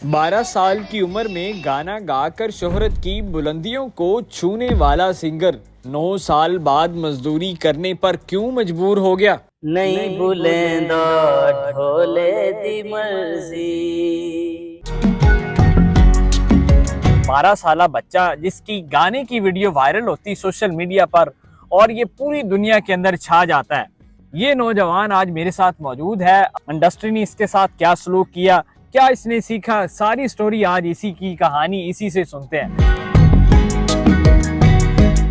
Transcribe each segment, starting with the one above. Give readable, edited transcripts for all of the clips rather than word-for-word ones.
12 साल की उम्र में गाना गाकर शोहरत की बुलंदियों को छूने वाला सिंगर 9 साल बाद मजदूरी करने पर क्यों मजबूर हो गया? नहीं भूलेंदा ढोले दी मर्जी। 12 साला बच्चा जिसकी गाने की वीडियो वायरल होती सोशल मीडिया पर और ये पूरी दुनिया के अंदर छा जाता है, ये नौजवान आज मेरे साथ मौजूद है। इंडस्ट्री ने इसके साथ क्या सलूक किया, क्या इसने सीखा, सारी स्टोरी आज इसी की कहानी इसी से सुनते हैं।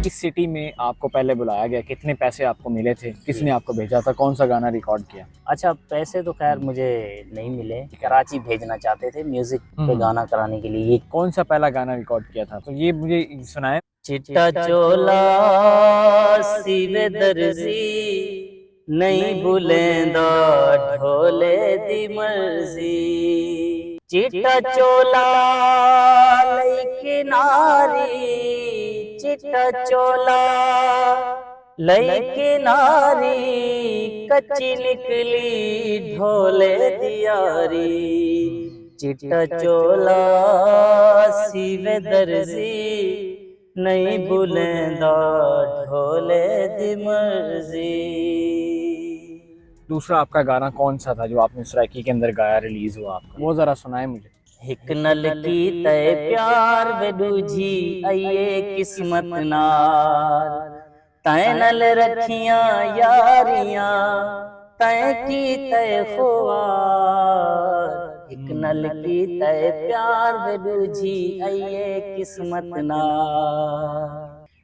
किस सिटी में आपको पहले बुलाया गया, कितने पैसे आपको मिले थे, किसने आपको भेजा था, कौन सा गाना रिकॉर्ड किया? अच्छा, पैसे तो खैर मुझे नहीं मिले, कराची भेजना चाहते थे म्यूजिक पे गाना कराने के लिए। कौन सा पहला गाना रिकॉर्ड किया था, तो ये मुझे सुनाए। चिट्टा चोला सीवे दर्जी, नहीं भूलेंदा ढोले दी मर्जी। चिट्टा चोला लईके नारी, चिट्टा चोला लईके नारी, कच्ची निकली ढोले दियारी। चिट्टा चोला सीवे दर्जी, नहीं भूलेंदा ढोले दी मर्जी। दूसरा आपका गाना कौन सा था जो आपने सराइकी के अंदर गाया, रिलीज हुआ आपका, वो जरा सुनाए मुझे। हिक नल की तय प्यार वे दूजी आइए किस्मत नार, तय नल रखियां यारियां तय की तय खुआर। हिक नल की तय प्यार वे दूजी आइए किस्मत नार।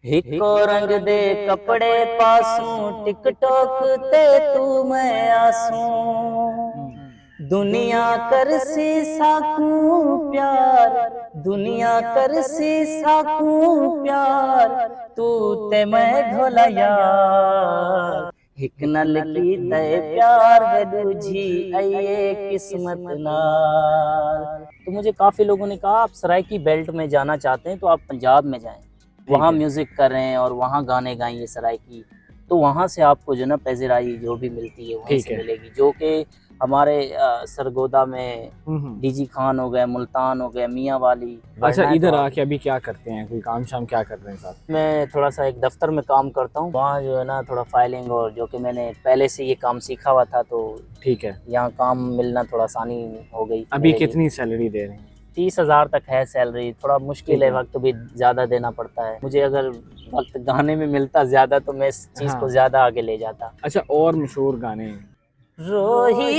हिको रंग दे कपड़े पासूं, टिकटॉक ते तू मैं आसूं। दुनिया कर सी साकू प्यार, दुनिया कर सी साकू प्यार, तू ते मैं ढोला यार। हिक नल की तय प्यार वे दूजी आइए किस्मत नाल। तो मुझे काफी लोगों ने कहा आप सराइकी बेल्ट में जाना चाहते हैं तो आप पंजाब में जाएं, वहाँ म्यूजिक करें और वहाँ गाने गाएंगे सराइकी, तो वहाँ से आपको जो ना पैजराई जो भी मिलती है वहीं से मिलेगी। जो कि हमारे सरगोदा में डीजी खान हो गए, मुल्तान हो गए, मियाँ वाली। अच्छा, इधर आके अभी क्या करते हैं, कोई काम शाम क्या कर रहे हैं साथ? मैं थोड़ा सा एक दफ्तर में काम करता हूँ, वहाँ जो है ना थोड़ा फाइलिंग और जो कि मैंने पहले से ये काम सीखा हुआ था, तो ठीक है, यहाँ काम मिलना थोड़ा आसानी हो गई। अभी कितनी सैलरी दे रहे हैं? 30,000 तक है सैलरी। थोड़ा मुश्किल है, वक्त भी ज्यादा देना पड़ता है मुझे। अगर वक्त गाने में मिलता ज्यादा तो मैं इस चीज को ज्यादा आगे ले जाता। अच्छा, और मशहूर गाने? रोही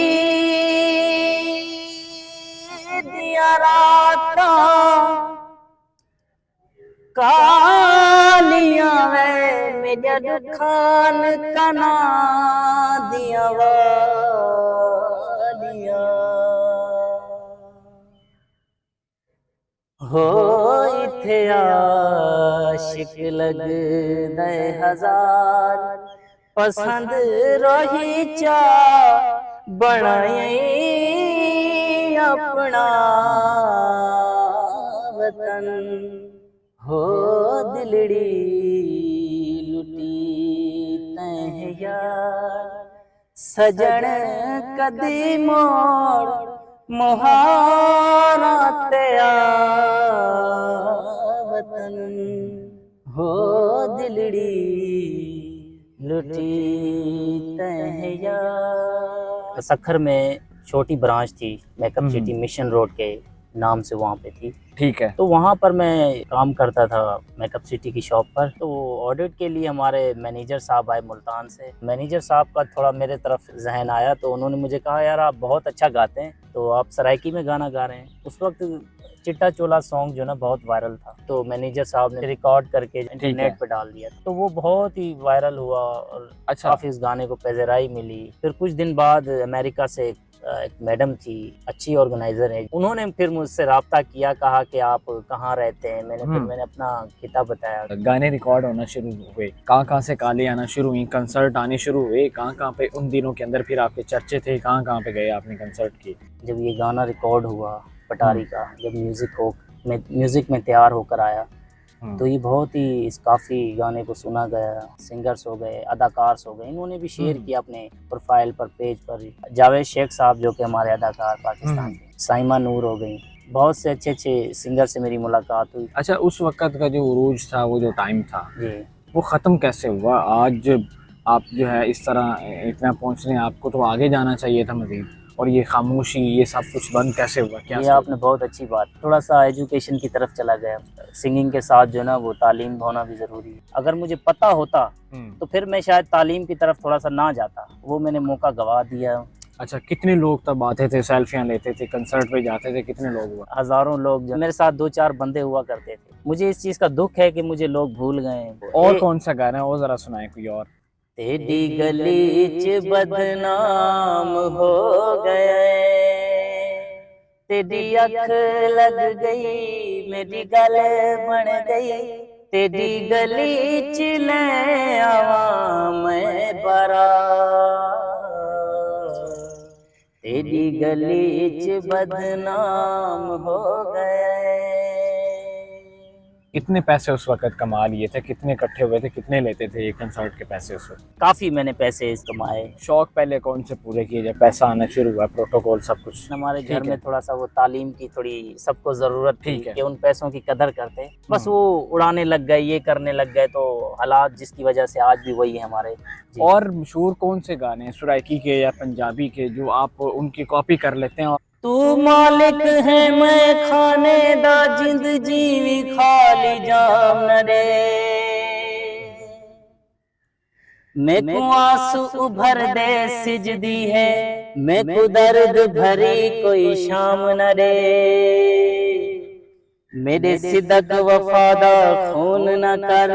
दिया राता कालियां वे मेरा दुखान कना दिया वालिया। हो इथे आशिक लगदे हजार, पसंद रही चा बनाई अपना वतन। हो दिलड़ी लुटी तैं यार, सजन कदी मोड़ मुहारा तेरा वतन। हो दिलड़ी लुटी तैं यार। सखर में छोटी ब्रांच थी, मेकअप सिटी मिशन रोड के नाम से वहाँ पे थी। ठीक है, तो वहाँ पर मैं काम करता था मेकअप सिटी की शॉप पर। तो ऑडिट के लिए हमारे मैनेजर साहब आए मुल्तान से। मैनेजर साहब का थोड़ा मेरे तरफ जहन आया, तो उन्होंने मुझे कहा यार आप बहुत अच्छा गाते हैं, तो आप सराइकी में गाना गा रहे हैं। उस वक्त चिट्टा चोला सॉन्ग जो ना बहुत वायरल था, तो मैनेजर साहब ने रिकॉर्ड करके इंटरनेट पे डाल दिया, तो वो बहुत ही वायरल हुआ और काफी उस गाने को पैजराई मिली। फिर कुछ दिन बाद अमेरिका से एक मैडम थी, अच्छी ऑर्गेनाइजर है, उन्होंने फिर मुझसे राब्ता किया, कहा कि आप कहाँ रहते हैं। मैंने अपना खिता बताया। गाने रिकॉर्ड होना शुरू हुए, कहाँ से काले आना शुरू हुई, कंसर्ट आने शुरू हुए, कहाँ पे उन दिनों के अंदर फिर आपके चर्चे थे, कहाँ पे गए आपने कंसर्ट किए? जब ये गाना रिकॉर्ड हुआ पटारी का, जब म्यूजिक में तैयार होकर आया, तो ये बहुत ही इस काफ़ी गाने को सुना गया। सिंगर्स हो गए, अदाकार हो गए, इन्होंने भी शेयर किया अपने प्रोफाइल पर, पेज पर। जावेद शेख साहब जो कि हमारे अदाकार पाकिस्तान के, साइमा नूर हो गई, बहुत से अच्छे अच्छे सिंगर से मेरी मुलाकात हुई। अच्छा, उस वक्त का जो उरूज था, वो जो टाइम था, जी, वो ख़त्म कैसे हुआ? आज आप जो है इस तरह इतना पहुँच रहे हैं, आपको तो आगे जाना चाहिए था मज़ीद, और ये खामोशी, ये सब कुछ बंद कैसे हुआ? क्या ये आपने बहुत अच्छी बात, थोड़ा सा एजुकेशन की तरफ चला गया। सिंगिंग के साथ जो ना वो तालीम होना भी ज़रूरी है। अगर मुझे पता होता तो फिर मैं शायद तालीम की तरफ थोड़ा सा ना जाता, वो मैंने मौका गवा दिया। अच्छा, कितने लोग तब आते थे, सेल्फियाँ लेते थे, कंसर्ट पे जाते थे, कितने लोग हुआ? हज़ारों लोग, जो मेरे साथ 2-4 बंदे हुआ करते थे। मुझे इस चीज़ का दुख है कि मुझे लोग भूल गए। और कौन सा गाना है, वो ज़रा सुनाए कोई और। तेरी गली च बदनाम हो गए, तेरी अख लग गई, मेरी गल बन गई, तेरी गली च ले आवा मैं बारात, तेरी गली च बदनाम हो गए। कितने पैसे उस वक्त कमा लिए थे, कितने इकट्ठे हुए थे, कितने लेते थे ये कंसर्ट के पैसे उस वक्त? काफ़ी मैंने पैसे कमाए। शौक पहले कौन से पूरे किए जब पैसा आना शुरू हुआ, प्रोटोकॉल सब कुछ? हमारे घर ठीक में है। थोड़ा सा वो तालीम की थोड़ी सबको जरूरत थी ठीक है। कि उन पैसों की कदर करते, बस वो उड़ाने लग गए, ये करने लग गए, तो हालात जिसकी वजह से आज भी वही है हमारे। और मशहूर कौन से गाने हैं, सुराइकी के या पंजाबी के, जो आप उनकी कॉपी कर लेते हैं? तू मालिक है मैं खाने दा, जिंद जीवी खाली जाम न रे, मैं को आंसू उभर दे सिजदी है, मैं को दर्द भरी कोई शाम न रे, मेरे सिदक वफादा खून न कर,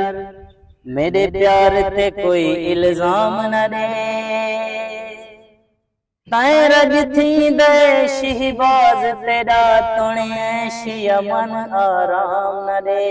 मेरे प्यार ते कोई इल्जाम न रे, तैं रज थी दे शहबाज तेरा तुणे शिया मन आराम न रे।